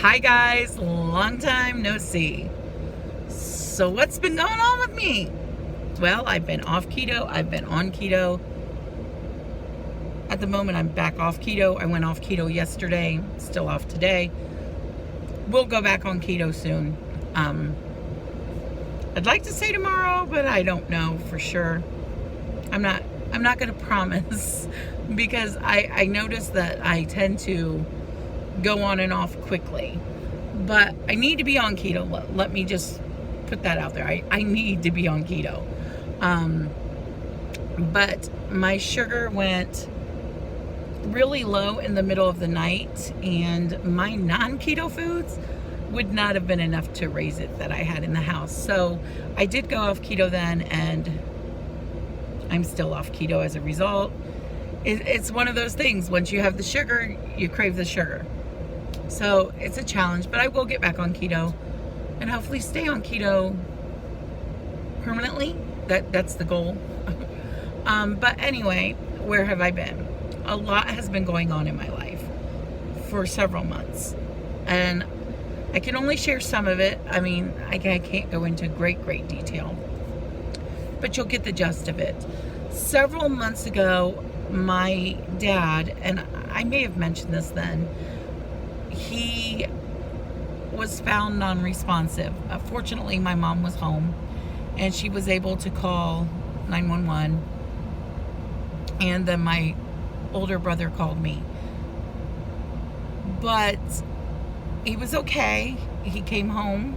Hi guys, long time no see. So what's been going on with me? Well, I've been off keto, I've been on keto. At the moment I'm back off keto. I went off keto yesterday, still off today. We'll go back on keto soon. I'd like to say tomorrow, but I don't know for sure. I'm not gonna promise because I noticed that I tend to go on and off quickly. But I need to be on keto. Let me just put that out there. I need to be on keto. But my sugar went really low in the middle of the night, and my non-keto foods would not have been enough to raise it that I had in the house. So I did go off keto then, and I'm still off keto as a result. It's one of those things. Once you have the sugar, you crave the sugar. So it's a challenge, but I will get back on keto and hopefully stay on keto permanently. That's the goal. But anyway, where have I been? A lot has been going on in my life for several months, and I can only share some of it. I mean, I can't go into great detail, but you'll get the gist of it. Several months ago, my dad, and I may have mentioned this then, he was found non-responsive. Fortunately, my mom was home and she was able to call 911, and then my older brother called me. But he was okay. He came home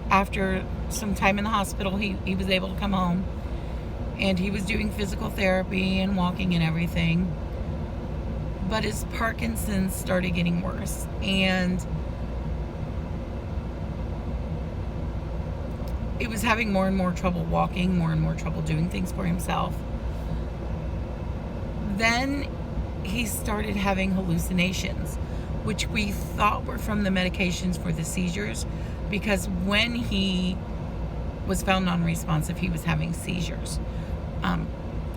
after some time in the hospital. He was able to come home, and he was doing physical therapy and walking and everything. But his Parkinson's started getting worse, and he was having more and more trouble walking, more and more trouble doing things for himself. Then he started having hallucinations, which we thought were from the medications for the seizures, because when he was found non-responsive, he was having seizures.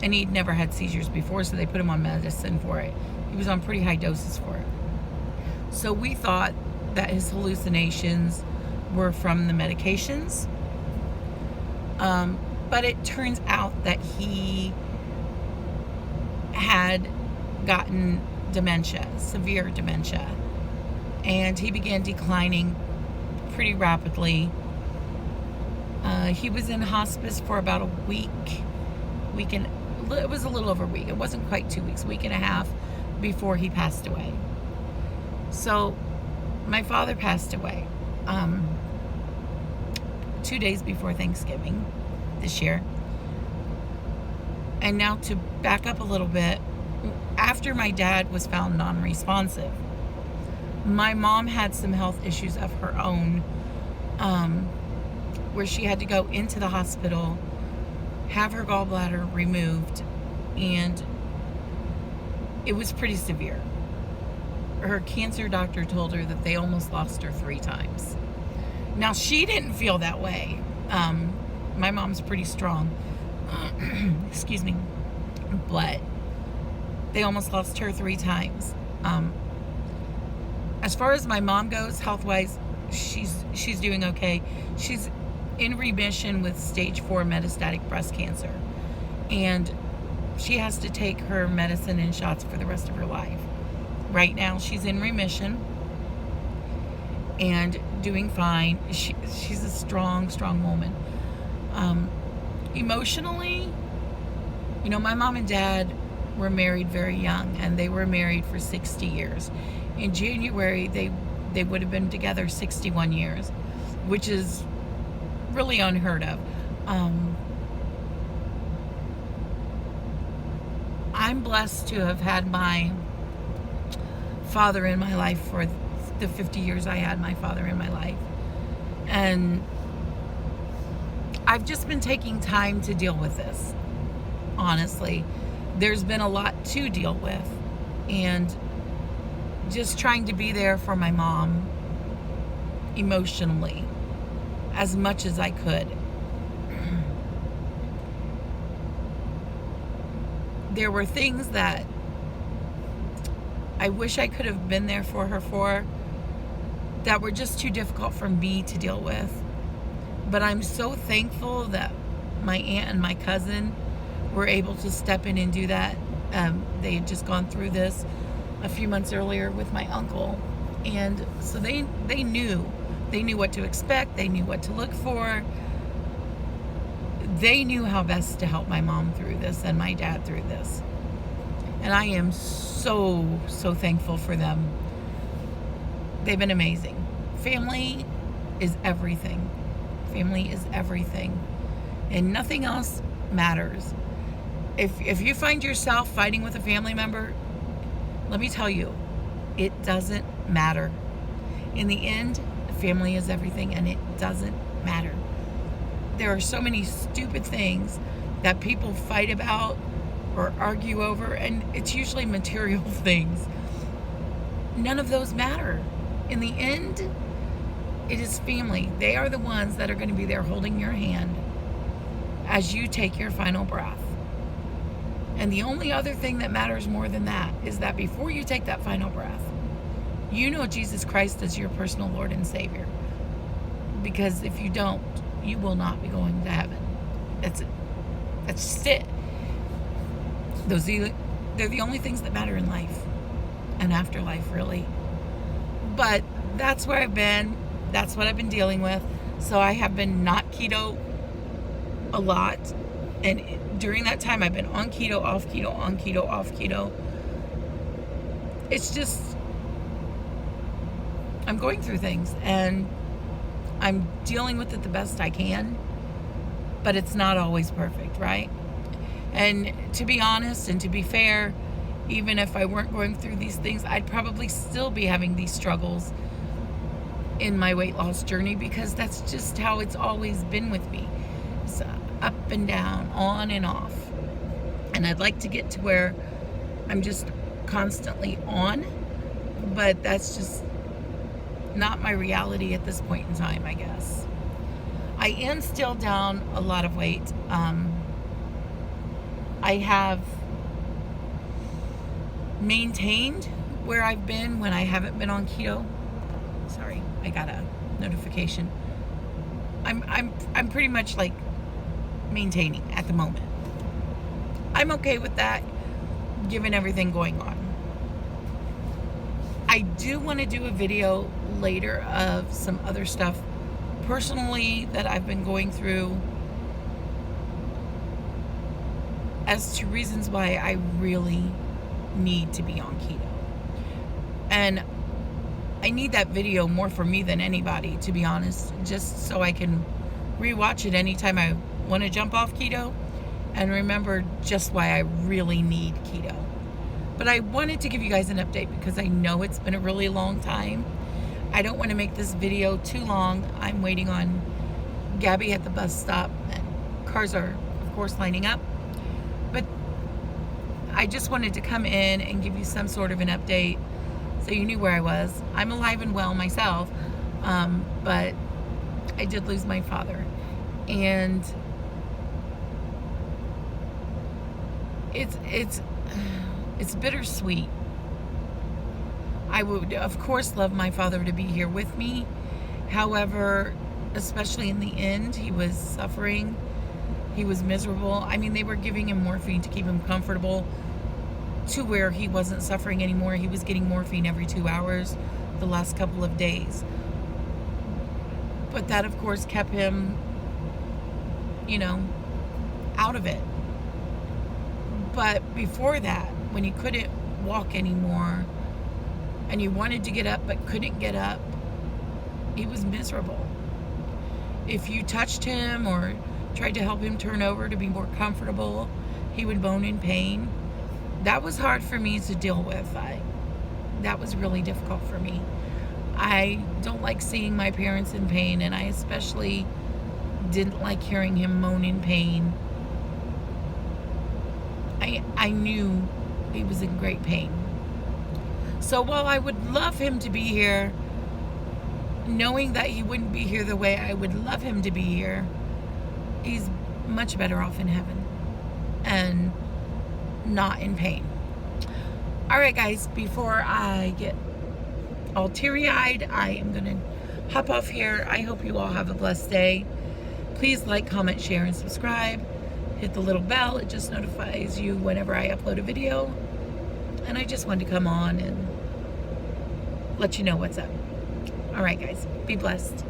And he'd never had seizures before, so they put him on medicine for it. He was on pretty high doses for it. So we thought that his hallucinations were from the medications. But it turns out that he had gotten dementia, severe dementia. And he began declining pretty rapidly. He was in hospice for about a week and it was a little over a week. It wasn't quite 2 weeks, week and a half before he passed away. So my father passed away 2 days before Thanksgiving this year. And now to back up a little bit, after my dad was found non-responsive, my mom had some health issues of her own, where she had to go into the hospital, have her gallbladder removed, and it was pretty severe. Her cancer doctor told her that they almost lost her 3 times. Now, she didn't feel that way. My mom's pretty strong. Excuse me. But they almost lost her 3 times. As far as my mom goes, health-wise, she's doing okay. She's in remission with stage 4 metastatic breast cancer. And she has to take her medicine and shots for the rest of her life. Right now, she's in remission and doing fine. She's a strong woman. Emotionally, my mom and dad were married very young, and they were married for 60 years. In January, they would have been together 61 years, which is really unheard of. I'm blessed to have had my father in my life for the 50 years I had my father in my life. And I've just been taking time to deal with this. Honestly, there's been a lot to deal with, and just trying to be there for my mom emotionally as much as I could. There were things that I wish I could have been there for her for, that were just too difficult for me to deal with. But I'm so thankful that my aunt and my cousin were able to step in and do that. They had just gone through this a few months earlier with my uncle, and so they knew what to expect. They knew what to look for. They knew how best to help my mom through this and my dad through this, and I am so thankful for them. They've been amazing. Family is everything. Family is everything, and nothing else matters. If you find yourself fighting with a family member, let me tell you, it doesn't matter. In the end, family is everything, and it doesn't matter. There are so many stupid things that people fight about or argue over, and it's usually material things. None of those matter. In the end, it is family. They are the ones that are going to be there holding your hand as you take your final breath. And the only other thing that matters more than that is that before you take that final breath, you know Jesus Christ as your personal Lord and Savior. Because if you don't, you will not be going to heaven. That's it. That's just it. They're the only things that matter in life and afterlife, really. But that's where I've been. That's what I've been dealing with. So I have been not keto a lot. And during that time, I've been on keto, off keto, on keto, off keto. It's just, I'm going through things and I'm dealing with it the best I can, but it's not always perfect, right? And to be honest and to be fair, even if I weren't going through these things, I'd probably still be having these struggles in my weight loss journey, because that's just how it's always been with me. It's up and down, on and off. And I'd like to get to where I'm just constantly on, but that's just not my reality at this point in time, I guess. I am still down a lot of weight. I have maintained where I've been when I haven't been on keto. Sorry, I got a notification. I'm pretty much like maintaining at the moment. I'm okay with that, given everything going on. I do want to do a video later of some other stuff personally that I've been going through as to reasons why I really need to be on keto. And I need that video more for me than anybody, to be honest, just so I can rewatch it anytime I want to jump off keto and remember just why I really need keto. But I wanted to give you guys an update because I know it's been a really long time. I don't want to make this video too long. I'm waiting on Gabby at the bus stop, and cars are, of course, lining up. But I just wanted to come in and give you some sort of an update so you knew where I was. I'm alive and well myself, but I did lose my father. And it's bittersweet. I would, of course, love my father to be here with me. However, especially in the end, he was suffering. He was miserable. I mean, they were giving him morphine to keep him comfortable to where he wasn't suffering anymore. He was getting morphine every 2 hours the last couple of days. But that, of course, kept him, out of it. But before that, when he couldn't walk anymore and he wanted to get up but couldn't get up, he was miserable. If you touched him or tried to help him turn over to be more comfortable, he would moan in pain. That was hard for me to deal with. That was really difficult for me. I don't like seeing my parents in pain, and I especially didn't like hearing him moan in pain. I knew he was in great pain. So while I would love him to be here, knowing that he wouldn't be here the way I would love him to be here, he's much better off in heaven and not in pain. All right, guys, before I get all teary-eyed, I am going to hop off here. I hope you all have a blessed day. Please like, comment, share, and subscribe. Hit the little bell. It just notifies you whenever I upload a video. And I just wanted to come on and let you know what's up. All right, guys. Be blessed.